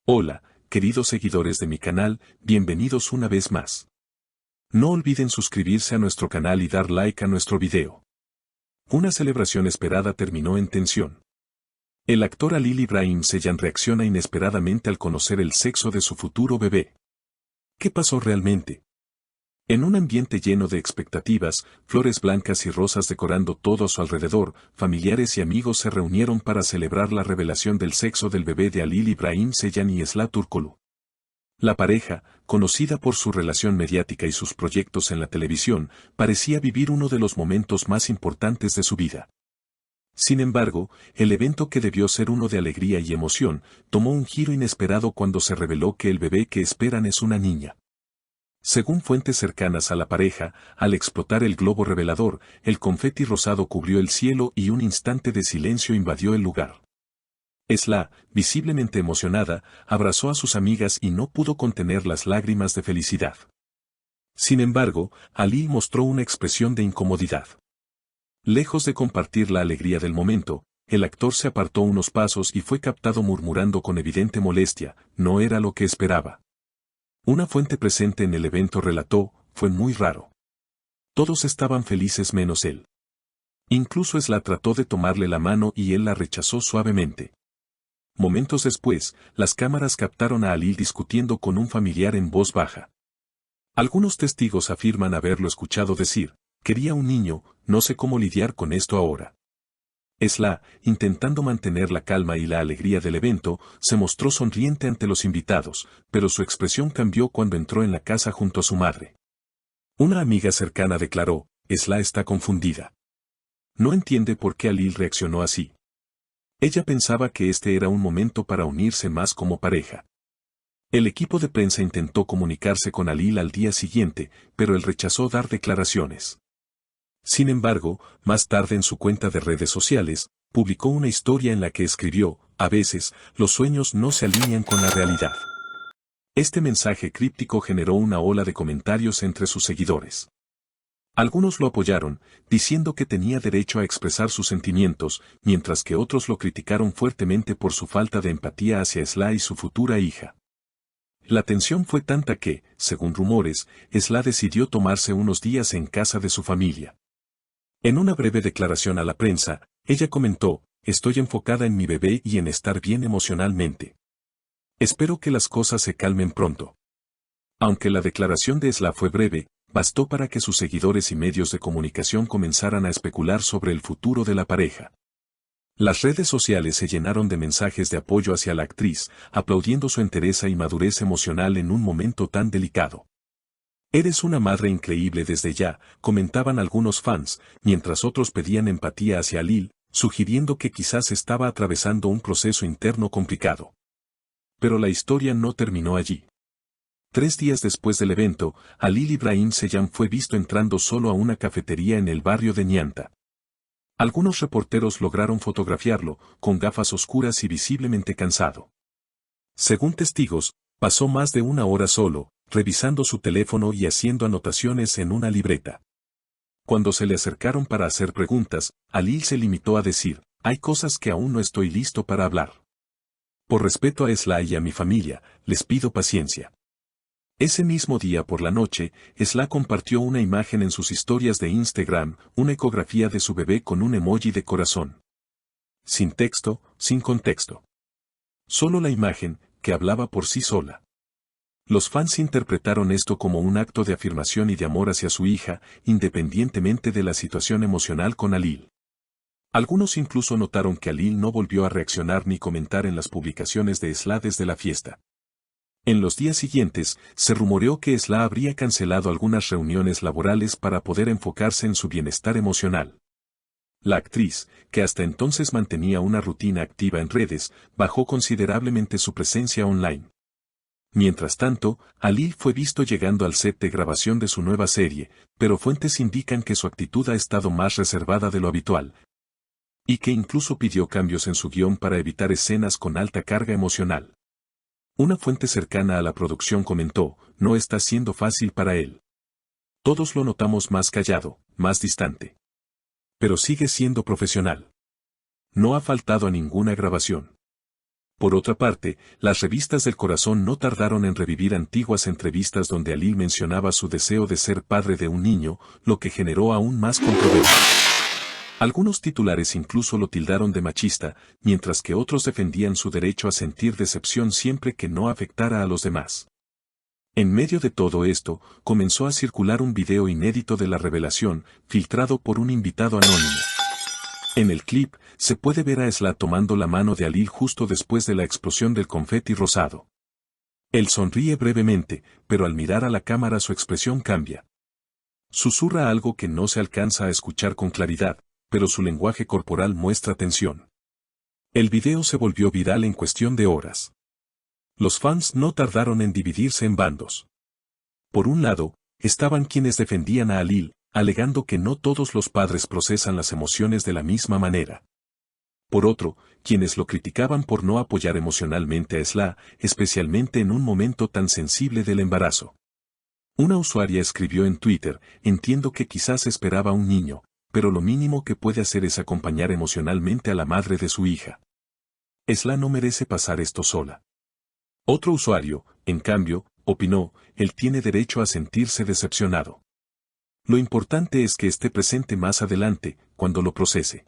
Hola, queridos seguidores de mi canal, bienvenidos una vez más. No olviden suscribirse a nuestro canal y dar like a nuestro video. Una celebración esperada terminó en tensión. El actor Halil İbrahim Ceylan reacciona inesperadamente al conocer el sexo de su futuro bebé. ¿Qué pasó realmente? En un ambiente lleno de expectativas, flores blancas y rosas decorando todo a su alrededor, familiares y amigos se reunieron para celebrar la revelación del sexo del bebé de Halil İbrahim Ceylan y Esla Turkoglu. La pareja, conocida por su relación mediática y sus proyectos en la televisión, parecía vivir uno de los momentos más importantes de su vida. Sin embargo, el evento que debió ser uno de alegría y emoción, tomó un giro inesperado cuando se reveló que el bebé que esperan es una niña. Según fuentes cercanas a la pareja, al explotar el globo revelador, el confeti rosado cubrió el cielo y un instante de silencio invadió el lugar. Esla, visiblemente emocionada, abrazó a sus amigas y no pudo contener las lágrimas de felicidad. Sin embargo, Halil mostró una expresión de incomodidad. Lejos de compartir la alegría del momento, el actor se apartó unos pasos y fue captado murmurando con evidente molestia, no era lo que esperaba. Una fuente presente en el evento relató, fue muy raro. Todos estaban felices menos él. Incluso Esla trató de tomarle la mano y él la rechazó suavemente. Momentos después, las cámaras captaron a Halil discutiendo con un familiar en voz baja. Algunos testigos afirman haberlo escuchado decir, quería un niño, no sé cómo lidiar con esto ahora. Esla, intentando mantener la calma y la alegría del evento, se mostró sonriente ante los invitados, pero su expresión cambió cuando entró en la casa junto a su madre. Una amiga cercana declaró, Esla está confundida. No entiende por qué Halil reaccionó así. Ella pensaba que este era un momento para unirse más como pareja. El equipo de prensa intentó comunicarse con Halil al día siguiente, pero él rechazó dar declaraciones. Sin embargo, más tarde en su cuenta de redes sociales, publicó una historia en la que escribió, a veces, los sueños no se alinean con la realidad. Este mensaje críptico generó una ola de comentarios entre sus seguidores. Algunos lo apoyaron, diciendo que tenía derecho a expresar sus sentimientos, mientras que otros lo criticaron fuertemente por su falta de empatía hacia Esla y su futura hija. La tensión fue tanta que, según rumores, Esla decidió tomarse unos días en casa de su familia. En una breve declaración a la prensa, ella comentó, estoy enfocada en mi bebé y en estar bien emocionalmente. Espero que las cosas se calmen pronto. Aunque la declaración de Esla fue breve, bastó para que sus seguidores y medios de comunicación comenzaran a especular sobre el futuro de la pareja. Las redes sociales se llenaron de mensajes de apoyo hacia la actriz, aplaudiendo su entereza y madurez emocional en un momento tan delicado. Eres una madre increíble desde ya, comentaban algunos fans, mientras otros pedían empatía hacia Halil, sugiriendo que quizás estaba atravesando un proceso interno complicado. Pero la historia no terminó allí. 3 días después del evento, Halil İbrahim Ceylan fue visto entrando solo a una cafetería en el barrio de Nianta. Algunos reporteros lograron fotografiarlo, con gafas oscuras y visiblemente cansado. Según testigos, pasó más de una hora solo, revisando su teléfono y haciendo anotaciones en una libreta. Cuando se le acercaron para hacer preguntas, Halil se limitó a decir, hay cosas que aún no estoy listo para hablar. Por respeto a Esla y a mi familia, les pido paciencia. Ese mismo día por la noche, Esla compartió una imagen en sus historias de Instagram, una ecografía de su bebé con un emoji de corazón. Sin texto, sin contexto. Solo la imagen, que hablaba por sí sola. Los fans interpretaron esto como un acto de afirmación y de amor hacia su hija, independientemente de la situación emocional con Halil. Algunos incluso notaron que Halil no volvió a reaccionar ni comentar en las publicaciones de Esla desde la fiesta. En los días siguientes, se rumoreó que Esla habría cancelado algunas reuniones laborales para poder enfocarse en su bienestar emocional. La actriz, que hasta entonces mantenía una rutina activa en redes, bajó considerablemente su presencia online. Mientras tanto, Halil fue visto llegando al set de grabación de su nueva serie, pero fuentes indican que su actitud ha estado más reservada de lo habitual, y que incluso pidió cambios en su guión para evitar escenas con alta carga emocional. Una fuente cercana a la producción comentó, no está siendo fácil para él. Todos lo notamos más callado, más distante. Pero sigue siendo profesional. No ha faltado a ninguna grabación. Por otra parte, las revistas del corazón no tardaron en revivir antiguas entrevistas donde Ali mencionaba su deseo de ser padre de un niño, lo que generó aún más controversia. Algunos titulares incluso lo tildaron de machista, mientras que otros defendían su derecho a sentir decepción siempre que no afectara a los demás. En medio de todo esto, comenzó a circular un video inédito de la revelación, filtrado por un invitado anónimo. En el clip, se puede ver a Esla tomando la mano de Ali justo después de la explosión del confeti rosado. Él sonríe brevemente, pero al mirar a la cámara su expresión cambia. Susurra algo que no se alcanza a escuchar con claridad, pero su lenguaje corporal muestra tensión. El video se volvió viral en cuestión de horas. Los fans no tardaron en dividirse en bandos. Por un lado, estaban quienes defendían a Ali, alegando que no todos los padres procesan las emociones de la misma manera. Por otro, quienes lo criticaban por no apoyar emocionalmente a Esla, especialmente en un momento tan sensible del embarazo. Una usuaria escribió en Twitter: entiendo que quizás esperaba un niño, pero lo mínimo que puede hacer es acompañar emocionalmente a la madre de su hija. Esla no merece pasar esto sola. Otro usuario, en cambio, opinó: él tiene derecho a sentirse decepcionado. Lo importante es que esté presente más adelante, cuando lo procese.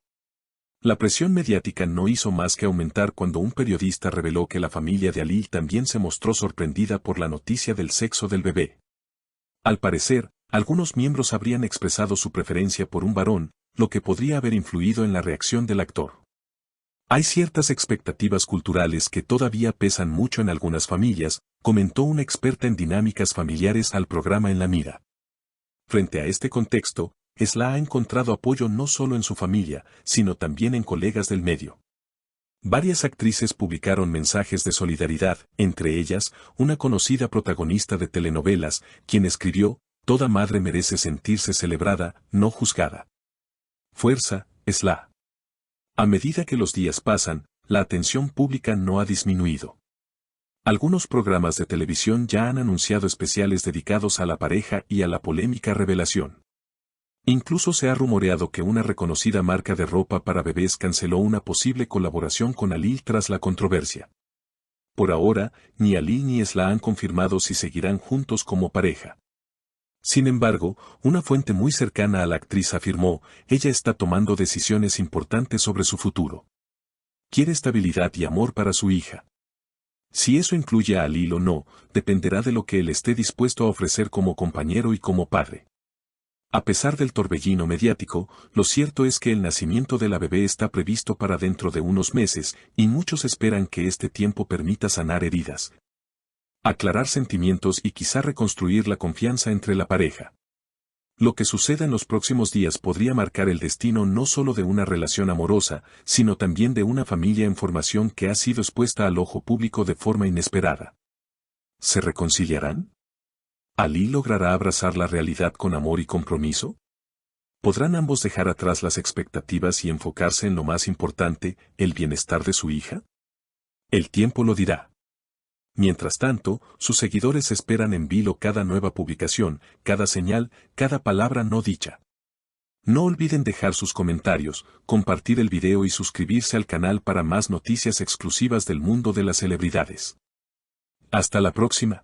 La presión mediática no hizo más que aumentar cuando un periodista reveló que la familia de Ali también se mostró sorprendida por la noticia del sexo del bebé. Al parecer, algunos miembros habrían expresado su preferencia por un varón, lo que podría haber influido en la reacción del actor. Hay ciertas expectativas culturales que todavía pesan mucho en algunas familias, comentó una experta en dinámicas familiares al programa En la Mira. Frente a este contexto, Esla ha encontrado apoyo no solo en su familia, sino también en colegas del medio. Varias actrices publicaron mensajes de solidaridad, entre ellas, una conocida protagonista de telenovelas, quien escribió: toda madre merece sentirse celebrada, no juzgada. Fuerza, Esla. A medida que los días pasan, la atención pública no ha disminuido. Algunos programas de televisión ya han anunciado especiales dedicados a la pareja y a la polémica revelación. Incluso se ha rumoreado que una reconocida marca de ropa para bebés canceló una posible colaboración con Ali tras la controversia. Por ahora, ni Ali ni Esla han confirmado si seguirán juntos como pareja. Sin embargo, una fuente muy cercana a la actriz afirmó: ella está tomando decisiones importantes sobre su futuro. Quiere estabilidad y amor para su hija. Si eso incluye a Ali o no, dependerá de lo que él esté dispuesto a ofrecer como compañero y como padre. A pesar del torbellino mediático, lo cierto es que el nacimiento de la bebé está previsto para dentro de unos meses, y muchos esperan que este tiempo permita sanar heridas, aclarar sentimientos y quizá reconstruir la confianza entre la pareja. Lo que suceda en los próximos días podría marcar el destino no solo de una relación amorosa, sino también de una familia en formación que ha sido expuesta al ojo público de forma inesperada. ¿Se reconciliarán? ¿Ali logrará abrazar la realidad con amor y compromiso? ¿Podrán ambos dejar atrás las expectativas y enfocarse en lo más importante, el bienestar de su hija? El tiempo lo dirá. Mientras tanto, sus seguidores esperan en vilo cada nueva publicación, cada señal, cada palabra no dicha. No olviden dejar sus comentarios, compartir el video y suscribirse al canal para más noticias exclusivas del mundo de las celebridades. Hasta la próxima.